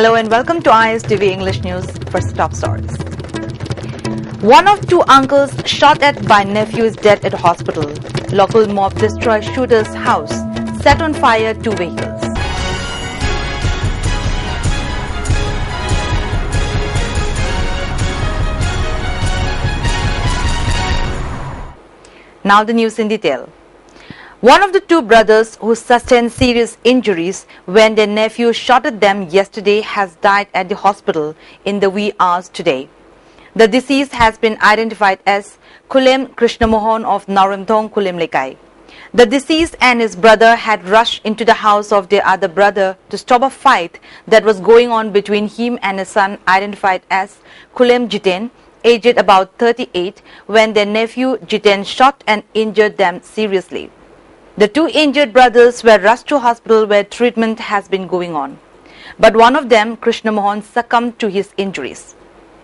Hello and welcome to ISTV English News. First top stories. One of two uncles shot at by nephew is dead at hospital. Local mob destroys shooter's house. Set on fire two vehicles. Now the news in detail. One of the two brothers who sustained serious injuries when their nephew shot at them yesterday has died at the hospital in the wee hours today. The deceased has been identified as Kulem Krishnamohan of Narimthong Kulem Lekai. The deceased and his brother had rushed into the house of their other brother to stop a fight that was going on between him and his son identified as Kulem Jiten, aged about 38, when their nephew Jiten shot and injured them seriously. The two injured brothers were rushed to hospital where treatment has been going on. But one of them, Krishna Mohan, succumbed to his injuries.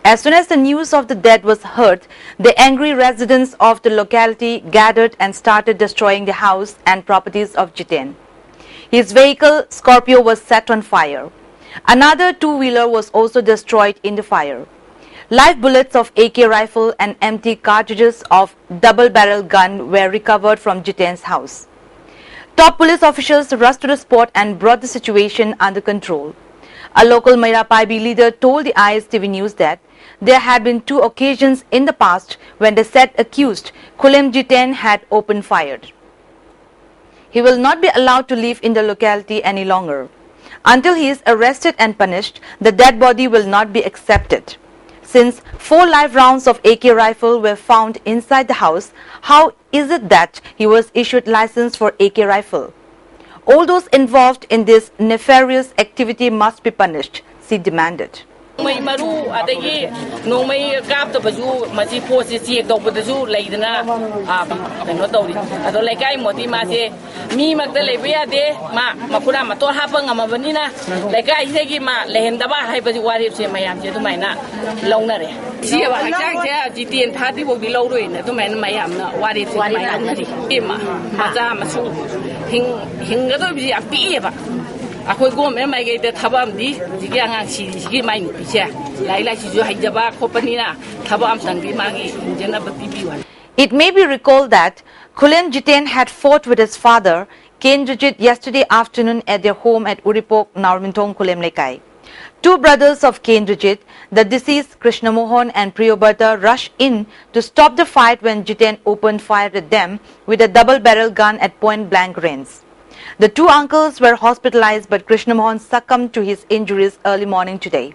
As soon as the news of the death was heard, the angry residents of the locality gathered and started destroying the house and properties of Jiten. His vehicle, Scorpio, was set on fire. Another two-wheeler was also destroyed in the fire. Live bullets of AK rifle and empty cartridges of double-barrel gun were recovered from Jiten's house. Top police officials rushed to the spot and brought the situation under control. A local Maira Paibi leader told the ISTV News that there had been two occasions in the past when the said accused, Kulem Jiten, had opened fire. He will not be allowed to live in the locality any longer. Until he is arrested and punished, the dead body will not be accepted. Since 4 live rounds of AK rifle were found inside the house, how is it that he was issued license for AK rifle? All those involved in this nefarious activity must be punished, she demanded. May maru adagi no may kap to bazu masi posi si ek dobu dazu leidana no tawri ado lekai moti ma se mi magda lebiya de ma makura mator hapang amabanina lekai segi ma lehenda ba hai bazu warip se mayam je tumaina launare si ba chang je jitien phati bo di lauroi na tumaina mayam na warip se mayam na ri ma maja masu hinga do bi api ba akoi go me mai ge de thabam di jigi angang si jigi mai ni piche lai lai si jo haijaba khopani na thabam tangdi magi jena bati biwan. It may be recalled that Kulem Jiten had fought with his father Kendrijit yesterday afternoon at their home at Uripok, Narimthong Kulem Lekai. Two brothers of Kendrijit, the deceased Krishna Mohan and Priyoberta, rushed in to stop the fight when Jiten opened fire at them with a double-barrel gun at point-blank range. The two uncles were hospitalized, but Krishna Mohan succumbed to his injuries early morning today.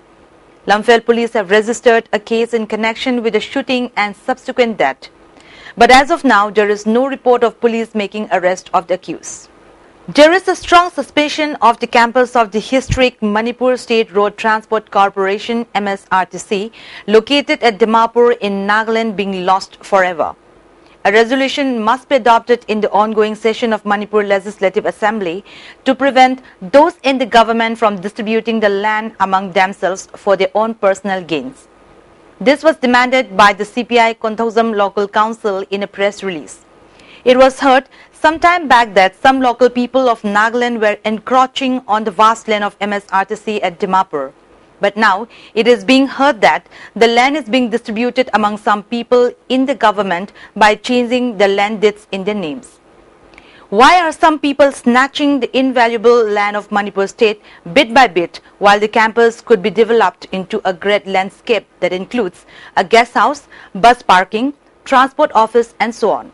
Lamphel police have registered a case in connection with the shooting and subsequent death. But as of now, there is no report of police making arrest of the accused. There is a strong suspicion of the campus of the historic Manipur State Road Transport Corporation MSRTC located at Dimapur in Nagaland being lost forever. A resolution must be adopted in the ongoing session of Manipur Legislative Assembly to prevent those in the government from distributing the land among themselves for their own personal gains. This was demanded by the CPI Konthozam Local Council in a press release. It was heard some time back that some local people of Nagaland were encroaching on the vast land of MSRTC at Dimapur. But now it is being heard that the land is being distributed among some people in the government by changing the land deeds in their names. Why are some people snatching the invaluable land of Manipur state bit by bit while the campus could be developed into a great landscape that includes a guest house, bus parking, transport office and so on?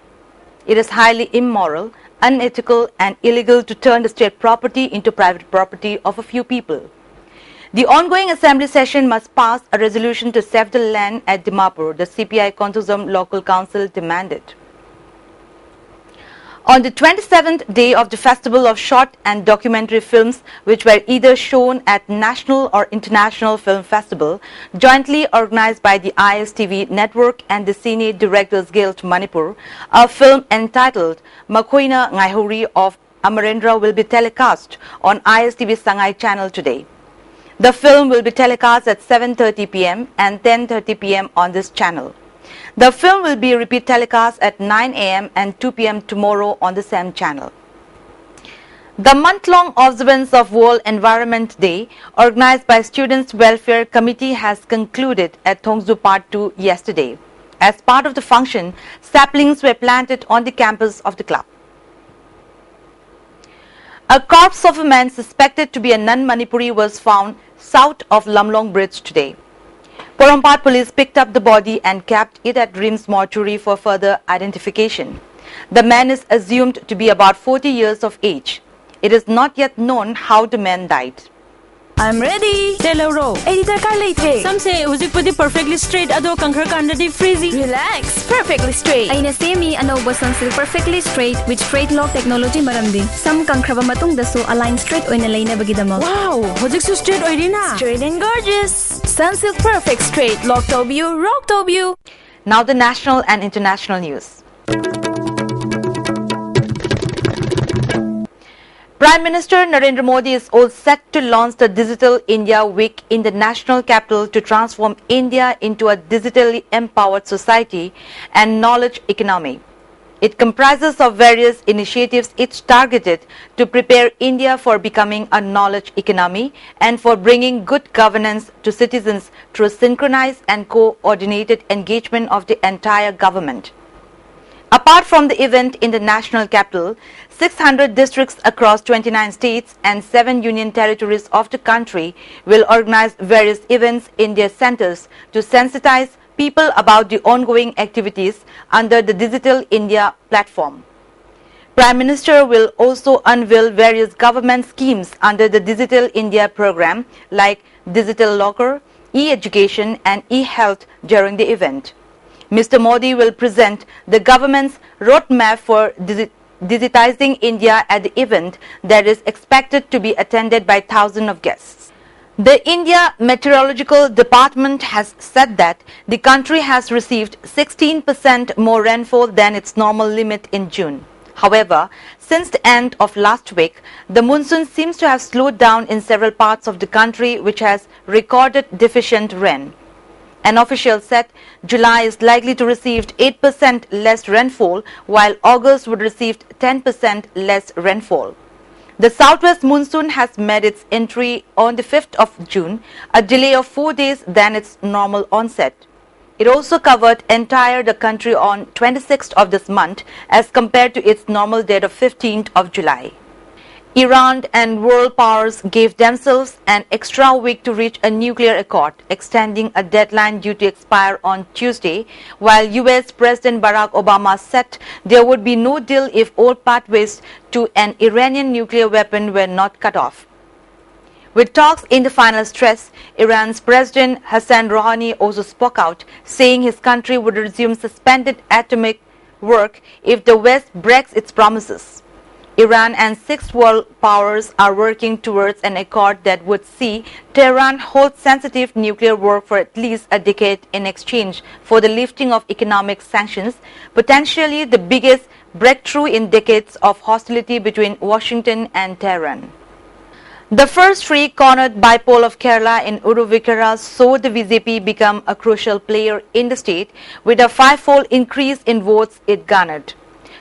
It is highly immoral, unethical and illegal to turn the state property into private property of a few people. The ongoing assembly session must pass a resolution to save the land at Dimapur, the CPI Konthozam Local Council demanded. On the 27th day of the Festival of Short and Documentary Films, which were either shown at National or International Film Festival, jointly organized by the ISTV Network and the Cine Directors Guild Manipur, a film entitled Makoina Ngaihuri of Amarendra will be telecast on ISTV Sangai channel today. The film will be telecast at 7:30 p.m. and 10:30 p.m. on this channel. The film will be repeat telecast at 9 a.m. and 2 p.m. tomorrow on the same channel. The month-long observance of World Environment Day, organized by Students' Welfare Committee, has concluded at Thongzu Part 2 yesterday. As part of the function, saplings were planted on the campus of the club. A corpse of a man suspected to be a non-Manipuri was found south of Lamlong Bridge today. Porompat police picked up the body and kept it at Rims mortuary for further identification. The man is assumed to be about 40 years of age. It is not yet known how the man died. I'm ready. Telero. Editor car late. Some say hujikpudi perfectly straight ado kankhar kandadi freezy. Relax. Perfectly straight. Aina semi anauba sunsilk perfectly straight with straight lock technology maramdi. Some kankraba matung dasu align straight oina laina bagidama. Wow, hujiksu straight oirina. Straight and gorgeous. Sunsilk perfect straight. Lock tobio, rock tobio. Now the national and international news. Prime Minister Narendra Modi is all set to launch the Digital India Week in the national capital to transform India into a digitally empowered society and knowledge economy. It comprises of various initiatives each targeted to prepare India for becoming a knowledge economy and for bringing good governance to citizens through synchronized and coordinated engagement of the entire government. Apart from the event in the national capital, 600 districts across 29 states and 7 union territories of the country will organize various events in their centers to sensitize people about the ongoing activities under the Digital India platform. Prime Minister will also unveil various government schemes under the Digital India program like Digital Locker, e-education and e-health during the event. Mr. Modi will present the government's roadmap for digitizing India at the event that is expected to be attended by thousands of guests. The India Meteorological Department has said that the country has received 16% more rainfall than its normal limit in June. However, since the end of last week, the monsoon seems to have slowed down in several parts of the country which has recorded deficient rain. An official said July is likely to receive 8% less rainfall, while August would receive 10% less rainfall. The southwest monsoon has made its entry on the 5th of June, a delay of 4 days than its normal onset. It also covered entire the country on 26th of this month as compared to its normal date of 15th of July. Iran and world powers gave themselves an extra week to reach a nuclear accord, extending a deadline due to expire on Tuesday, while US President Barack Obama said there would be no deal if all pathways to an Iranian nuclear weapon were not cut off. With talks in the final stress, Iran's President Hassan Rouhani also spoke out, saying his country would resume suspended atomic work if the West breaks its promises. Iran and 6 world powers are working towards an accord that would see Tehran hold sensitive nuclear work for at least a decade in exchange for the lifting of economic sanctions, potentially the biggest breakthrough in decades of hostility between Washington and Tehran. The first free-cornered bipole of Kerala in Uruvikara saw the BJP become a crucial player in the state with a 5-fold increase in votes it garnered.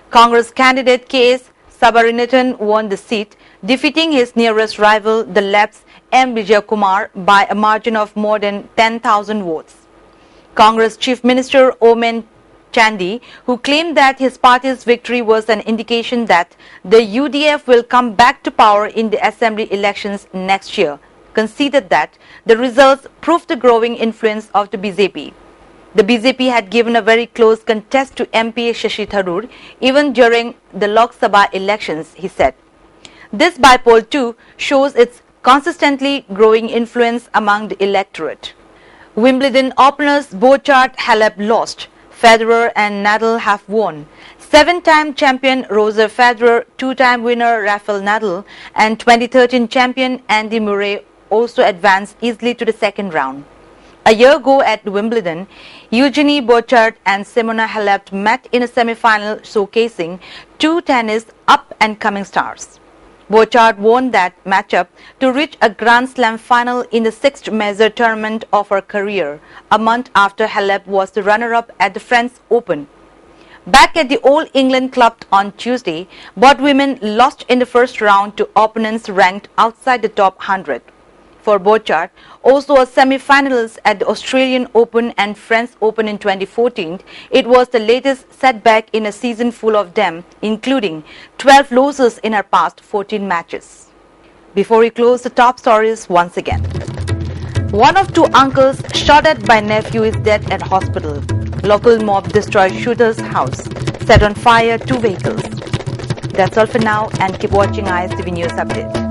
Congress candidate K.S. Sabarinathan won the seat, defeating his nearest rival, the Left's M. Vijayakumar, by a margin of more than 10,000 votes. Congress Chief Minister Omen Chandy, who claimed that his party's victory was an indication that the UDF will come back to power in the assembly elections next year, conceded that the results proved the growing influence of the BJP. The BJP had given a very close contest to MP Shashi Tharoor even during the Lok Sabha elections, he said. This bipole too shows its consistently growing influence among the electorate. Wimbledon openers Bouchard Halep lost. Federer and Nadal have won. 7-time champion Roger Federer, 2-time winner Rafael Nadal and 2013 champion Andy Murray also advanced easily to the second round. A year ago at Wimbledon, Eugenie Bouchard and Simona Halep met in a semi-final showcasing 2 tennis up-and-coming stars. Bouchard won that matchup to reach a Grand Slam final in the 6th major tournament of her career, a month after Halep was the runner-up at the French Open. Back at the All England Club on Tuesday, both women lost in the first round to opponents ranked outside the top 100. For Bochart, also a semi-finalist at the Australian Open and French Open in 2014, it was the latest setback in a season full of them, including 12 losses in her past 14 matches. Before we close, the top stories once again. One of two uncles shot at by nephew is dead at hospital. Local mob destroys shooter's house. Set on fire 2 vehicles. That's all for now, and keep watching ISTV News Update.